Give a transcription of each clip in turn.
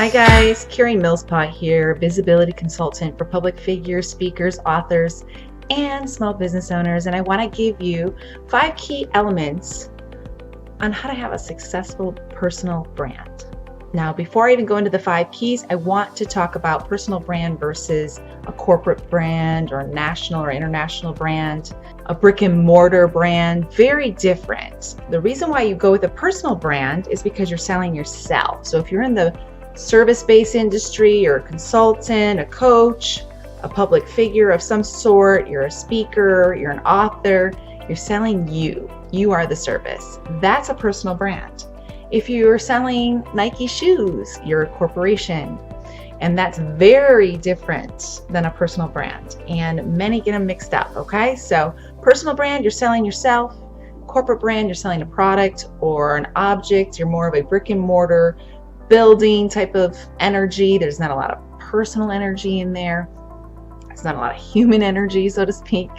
Hi guys, Karie Millspaugh here, visibility consultant for public figures, speakers, authors, and small business owners. And I want to give you 5 key elements on how to have a successful personal brand. Now, before I even go into the 5 keys, I want to talk about personal brand versus a corporate brand or a national or international brand, a brick and mortar brand. Very different. The reason why you go with a personal brand is because you're selling yourself. So if you're in the service-based industry, you're a consultant, a coach, a public figure of some sort, you're a speaker, you're an author, you're selling you. You are the service. That's a personal brand. If you're selling Nike shoes, you're a corporation, and that's very different than a personal brand, and many get them mixed up, okay? So personal brand, you're selling yourself. Corporate brand, you're selling a product or an object. You're more of a brick and mortar building type of energy. There's not a lot of personal energy in there. It's not a lot of human energy, so to speak.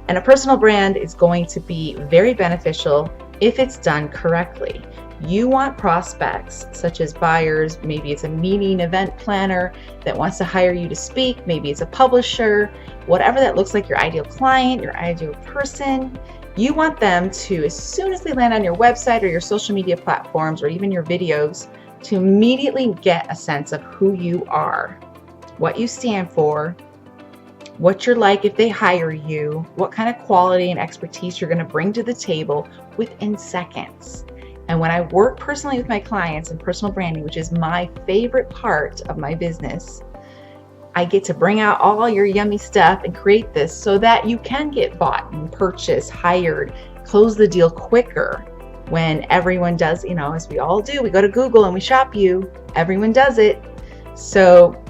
And a personal brand is going to be very beneficial if it's done correctly. You want prospects, such as buyers. Maybe it's a meeting event planner that wants to hire you to speak. Maybe it's a publisher, whatever that looks like, your ideal client, your ideal person. You want them to, as soon as they land on your website or your social media platforms or even your videos, to immediately get a sense of who you are, what you stand for, what you're like if they hire you, what kind of quality and expertise you're going to bring to the table within seconds. And when I work personally with my clients in personal branding, which is my favorite part of my business, I get to bring out all your yummy stuff and create this so that you can get bought and purchased, hired, close the deal quicker. When everyone does, as we all do, we go to Google and we shop you. Everyone does it. So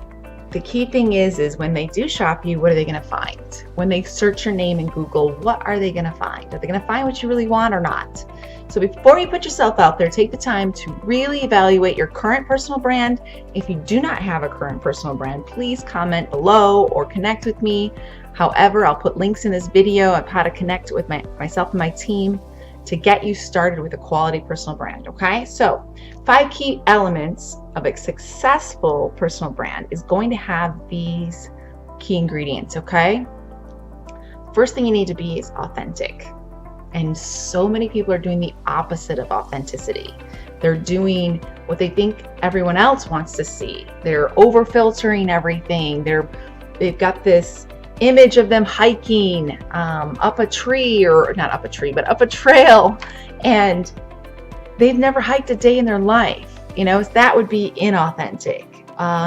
the key thing is when they do shop you, what are they going to find? When they search your name in Google, what are they going to find? Are they going to find what you really want or not? So before you put yourself out there, take the time to really evaluate your current personal brand. If you do not have a current personal brand, please comment below or connect with me. However, I'll put links in this video of how to connect with myself and my team to get you started with a quality personal brand, okay? So 5 key elements of a successful personal brand is going to have these key ingredients, okay? First thing you need to be is authentic. And so many people are doing the opposite of authenticity. They're doing what they think everyone else wants to see. They're over-filtering everything. They've got this image of them hiking up a tree, or not up a tree, but up a trail, and they've never hiked a day in their life. That would be inauthentic.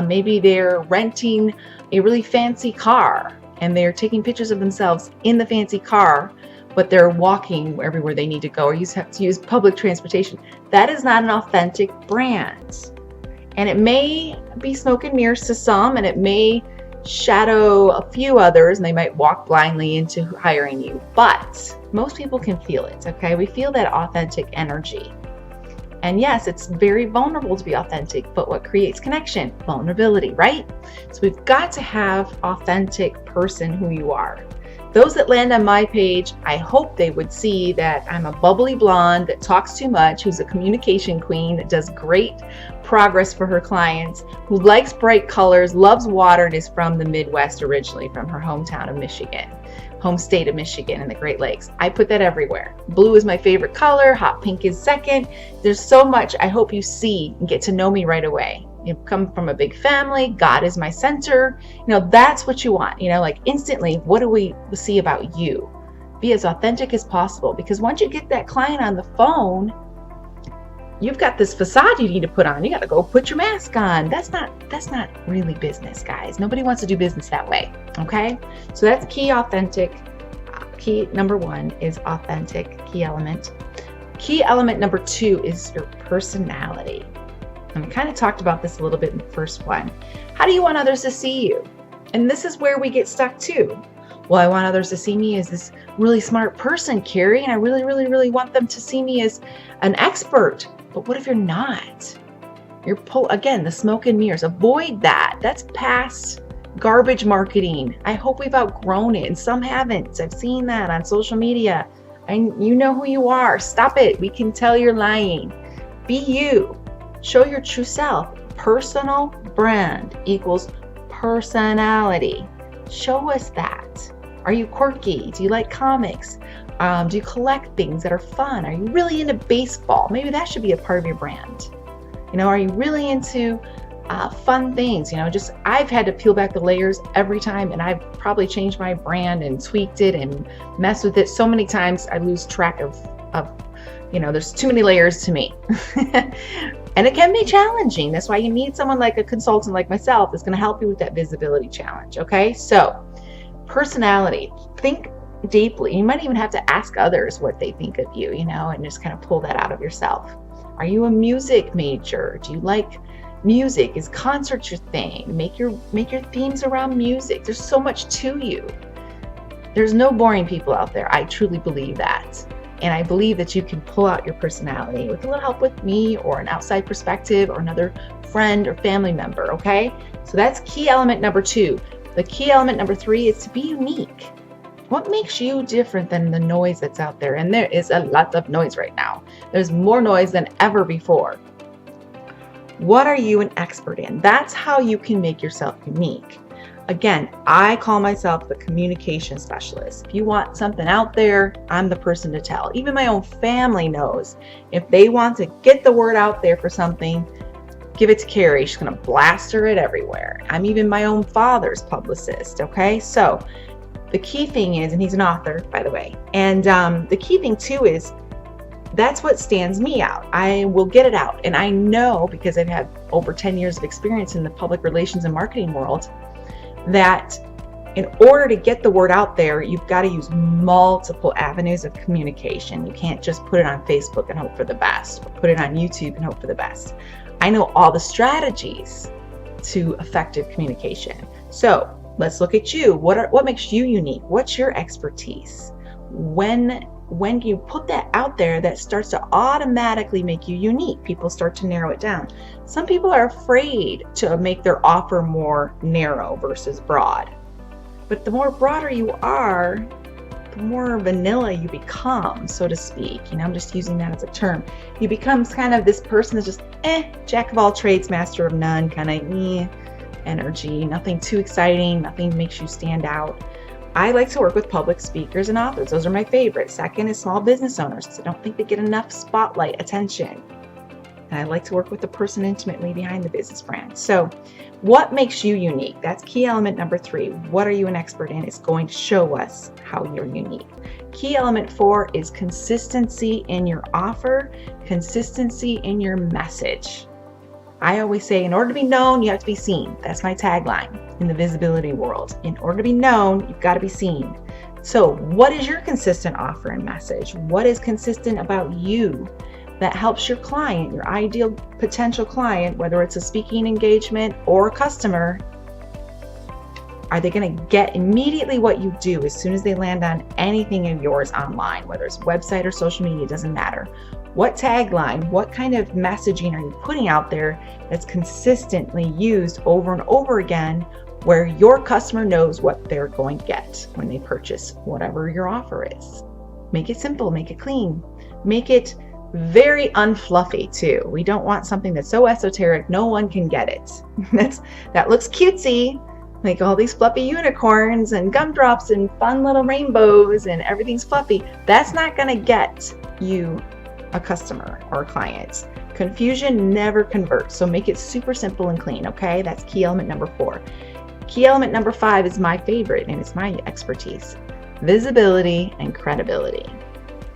Maybe they're renting a really fancy car and they're taking pictures of themselves in the fancy car, but they're walking everywhere they need to go or have to use public transportation. That is not an authentic brand. And it may be smoke and mirrors to some, and it may shadow a few others, and they might walk blindly into hiring you. But most people can feel it, okay? We feel that authentic energy. And yes, it's very vulnerable to be authentic, but what creates connection? Vulnerability, right? So we've got to have authentic person who you are. Those that land on my page, I hope they would see that I'm a bubbly blonde that talks too much, who's a communication queen, that does great progress for her clients, who likes bright colors, loves water, and is from the Midwest originally, from her hometown of Michigan, home state of Michigan and the Great Lakes. I put that everywhere. Blue is my favorite color. Hot pink is second. There's so much I hope you see and get to know me right away. You come from a big family. God is my center. That's what you want. Like instantly, what do we see about you? Be as authentic as possible, because once you get that client on the phone, you've got this facade you need to put on. You got to go put your mask on. That's not really business, guys. Nobody wants to do business that way. Okay? So that's key, authentic. Key number 1 is authentic, key element. Key element number 2 is your personality. And we kind of talked about this a little bit in the first one. How do you want others to see you? And this is where we get stuck too. Well, I want others to see me as this really smart person, Karie, and I really, really, really want them to see me as an expert. But what if you're not? Again, the smoke and mirrors. Avoid that. That's past garbage marketing. I hope we've outgrown it, and some haven't. I've seen that on social media. And you know who you are. Stop it. We can tell you're lying. Be you. Show your true self. Personal brand equals personality. Show us that. Are you quirky? Do you like comics? Do you collect things that are fun? Are you really into baseball? Maybe that should be a part of your brand. Are you really into fun things? I've had to peel back the layers every time, and I've probably changed my brand and tweaked it and messed with it so many times I lose track of there's too many layers to me. And it can be challenging. That's why you need someone like a consultant like myself that's going to help you with that visibility challenge. Okay, so personality. Think deeply. You might even have to ask others what they think of you, and just kind of pull that out of yourself. Are you a music major? Do you like music? Is concerts your thing? Make your themes around music. There's so much to you. There's no boring people out there. I truly believe that. And I believe that you can pull out your personality with a little help with me or an outside perspective or another friend or family member, okay? So that's key element number 2. The key element number 3 is to be unique. What makes you different than the noise that's out there? And there is a lot of noise right now. There's more noise than ever before. What are you an expert in? That's how you can make yourself unique. Again, I call myself the communication specialist. If you want something out there, I'm the person to tell. Even my own family knows if they want to get the word out there for something, give it to Karie. She's going to blaster it everywhere. I'm even my own father's publicist. Okay, so the key thing is, and he's an author, by the way, and the key thing too is that's what stands me out. I will get it out. And I know, because I've had over 10 years of experience in the public relations and marketing world, that in order to get the word out there, you've got to use multiple avenues of communication. You can't just put it on Facebook and hope for the best, or put it on YouTube and hope for the best. I know all the strategies to effective communication. So let's look at you. What makes you unique? What's your expertise? When you put that out there, that starts to automatically make you unique. People start to narrow it down. Some people are afraid to make their offer more narrow versus broad. But the more broader you are, the more vanilla you become, so to speak. I'm just using that as a term. You become kind of this person that's just jack of all trades, master of none, kind of energy. Nothing too exciting. Nothing makes you stand out. I like to work with public speakers and authors. Those are my favorites. Second is small business owners, because I don't think they get enough spotlight attention. And I like to work with the person intimately behind the business brand. So what makes you unique? That's key element number 3. What are you an expert in? It's going to show us how you're unique. Key element 4 is consistency in your offer, consistency in your message. I always say, in order to be known, you have to be seen. That's my tagline in the visibility world. In order to be known, you've got to be seen. So what is your consistent offer and message? What is consistent about you that helps your client, your ideal potential client, whether it's a speaking engagement or a customer? Are they going to get immediately what you do as soon as they land on anything of yours online, whether it's website or social media, it doesn't matter. What tagline, what kind of messaging are you putting out there that's consistently used over and over again, where your customer knows what they're going to get when they purchase whatever your offer is? Make it simple, make it clean, make it very unfluffy too. We don't want something that's so esoteric no one can get it. That looks cutesy, like all these fluffy unicorns and gumdrops and fun little rainbows and everything's fluffy. That's not going to get you a customer or a client. Confusion never converts, so make it super simple and clean, okay? That's key element number 4. Key element number 5 is my favorite, and it's my expertise: visibility and credibility.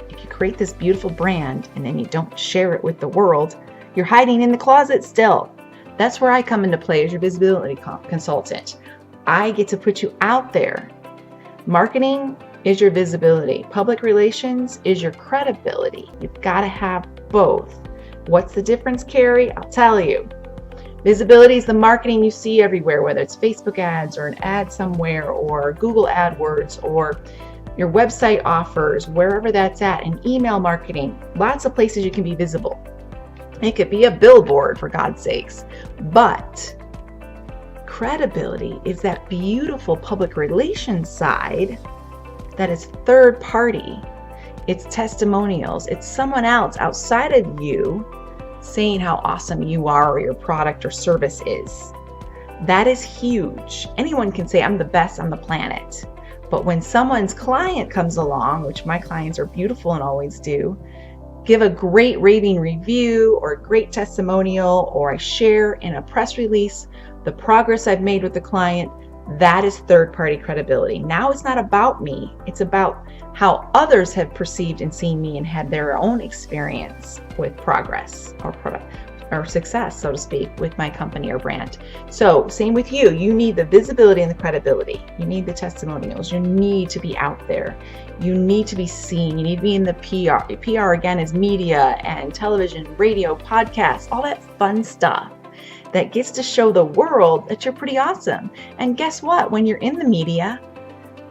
If you create this beautiful brand and then you don't share it with the world, you're hiding in the closet still. That's where I come into play as your visibility consultant. I get to put you out there. Marketing is your visibility. Public relations is your credibility. You've got to have both. What's the difference, Karie? I'll tell you. Visibility is the marketing you see everywhere, whether it's Facebook ads or an ad somewhere or Google AdWords or your website offers, wherever that's at, and email marketing. Lots of places you can be visible. It could be a billboard, for God's sakes. But credibility is that beautiful public relations side that is third party. It's testimonials. It's someone else outside of you saying how awesome you are or your product or service is. That is huge. Anyone can say, I'm the best on the planet. But when someone's client comes along, which my clients are beautiful and always do, give a great raving review or a great testimonial, or I share in a press release the progress I've made with the client, that is third-party credibility. Now it's not about me. It's about how others have perceived and seen me and had their own experience with progress or product or success, so to speak, with my company or brand. So same with you. You need the visibility and the credibility. You need the testimonials. You need to be out there. You need to be seen. You need to be in the PR. PR, again, is media and television, radio, podcasts, all that fun stuff that gets to show the world that you're pretty awesome. And guess what? When you're in the media,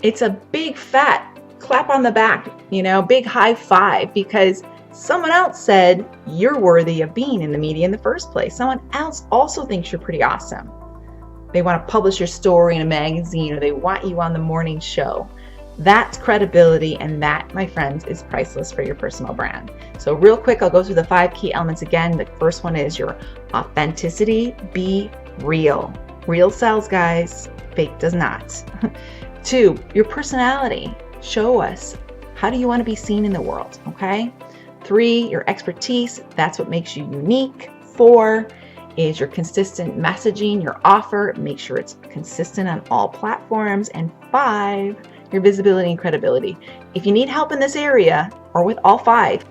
it's a big fat clap on the back, big high five, because someone else said you're worthy of being in the media in the first place. Someone else also thinks you're pretty awesome. They want to publish your story in a magazine, or they want you on the morning show. That's credibility, and that, my friends, is priceless for your personal brand. So real quick, I'll go through the 5 key elements again. The first one is your authenticity. Be real. Real sells, guys. Fake does not. 2, your personality. Show us. How do you want to be seen in the world? Okay. 3, your expertise. That's what makes you unique. 4 is your consistent messaging, your offer. Make sure it's consistent on all platforms. And 5, your visibility and credibility. If you need help in this area or with all 5,